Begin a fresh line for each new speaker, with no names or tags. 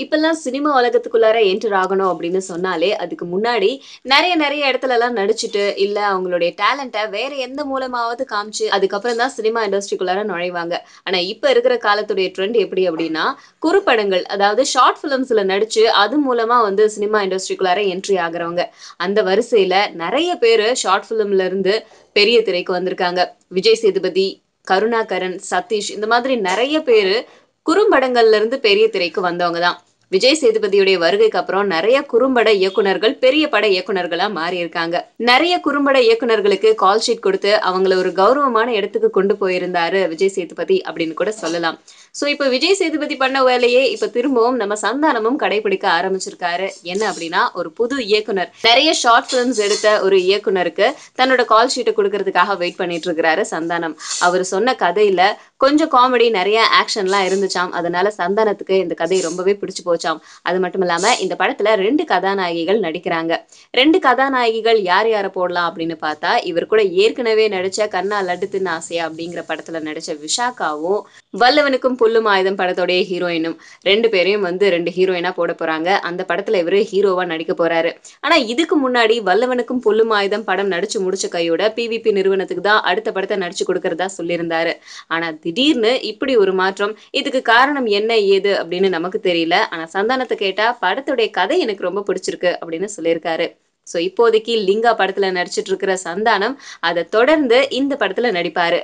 இப்பல்லாம் cinema உலகத்துக்குள்ளார enter ஆகணும் அப்படின்னு சொன்னாலே, அதுக்கு முன்னாடி நெறைய இடத்துலலாம் நடிச்சுட்டு, இல்ல அவங்களுடைய டேலண்ட்ட வேற எந்த மூலமாவது காமிச்சு, அதுக்கப்புறம் தான் சினிமா இண்டஸ்ட்ரிக்குள்ளார நுழைவாங்க. ஆனா இப்ப இருக்கிற காலத்துடைய ட்ரெண்ட் எப்படி அப்படின்னா, குறுப்படங்கள் அதாவது ஷார்ட் ஃபிலிம்ஸ்ல நடிச்சு, அது மூலமா வந்து சினிமா இண்டஸ்ட்ரிக்குள்ளார என்ட்ரி ஆகுறவங்க. அந்த வரிசையில நெறைய பேரு ஷார்ட் ஃபிலிம்ல இருந்து பெரிய திரைக்கு வந்திருக்காங்க. விஜய் சேதுபதி, கருணாகரன், சதீஷ் இந்த மாதிரி நெறைய பேரு குறும்படங்கள்ல இருந்து பெரிய திரைக்கு வந்தவங்க தான். விஜய் சேதுபதியுடைய வருகைக்கு அப்புறம் நெறைய குறும்பட இயக்குனர்கள் பெரிய பட இயக்குனர்களா மாறியிருக்காங்க. நெறைய குறும்பட இயக்குனர்களுக்கு கால் ஷீட் குடுத்து அவங்கள ஒரு கௌரவமான இடத்துக்கு கொண்டு போயிருந்தாரு விஜய் சேதுபதி அப்படின்னு கூட சொல்லலாம். சோ இப்ப விஜய் சேதுபதி பண்ண வேலையே இப்ப திரும்பவும் நம்ம சந்தானமும் கடைபிடிக்க ஆரம்பிச்சிருக்காரு. என்ன அப்படின்னா ஒரு புது இயக்குனர். நெறைய ஷார்ட் பிலிம்ஸ் எடுத்த ஒரு இயக்குனருக்கு தன்னோட கால் ஷீட்ட குடுக்கறதுக்காக வெயிட் பண்ணிட்டு இருக்கிறாரு சந்தானம். அவரு சொன்ன கதையில கொஞ்சம் காமெடி நெறைய ஆக்ஷன்லாம் இருந்துச்சாம். அதனால சந்தானத்துக்கு இந்த கதை ரொம்பவே பிடிச்சு போச்சாம். அது மட்டும் இல்லாம இந்த படத்துல 2 கதாநாயகிகள் நடிக்கிறாங்க. 2 கதாநாயகிகள் யார் யார போடலாம் அப்படின்னு பார்த்தா, இவர் கூட ஏற்கனவே நடிச்ச கண்ணா லட்டு தின்ன ஆசையா அப்படிங்கிற படத்துல நடிச்ச விஷாக்காவும், வல்லவனுக்கும் புல்லும் ஆயுதம் படத்தோடைய ஹீரோயினும் 2 பேரையும் வந்து 2 ஹீரோயினா போட போறாங்க. அந்த படத்துல இவரு ஹீரோவா நடிக்க போறாரு. ஆனா இதுக்கு முன்னாடி வல்லவனுக்கும் புல்லும் ஆயுதம் படம் நடிச்சு முடிச்ச கையோட பிவிபி நிறுவனத்துக்கு தான் அடுத்த படத்த நடிச்சு குடுக்கறதா சொல்லியிருந்தாரு. ஆனா திடீர்னு இப்படி ஒரு மாற்றம். இதுக்கு காரணம் என்ன ஏது அப்படின்னு நமக்கு தெரியல. ஆனா சந்தானத்த கேட்டா படத்துடைய கதை எனக்கு ரொம்ப பிடிச்சிருக்கு அப்படின்னு சொல்லியிருக்காரு. சோ இப்போதைக்கு லிங்கா படத்துல நடிச்சிட்டு இருக்கிற சந்தானம் அத தொடர்ந்து இந்த படத்துல நடிப்பாரு.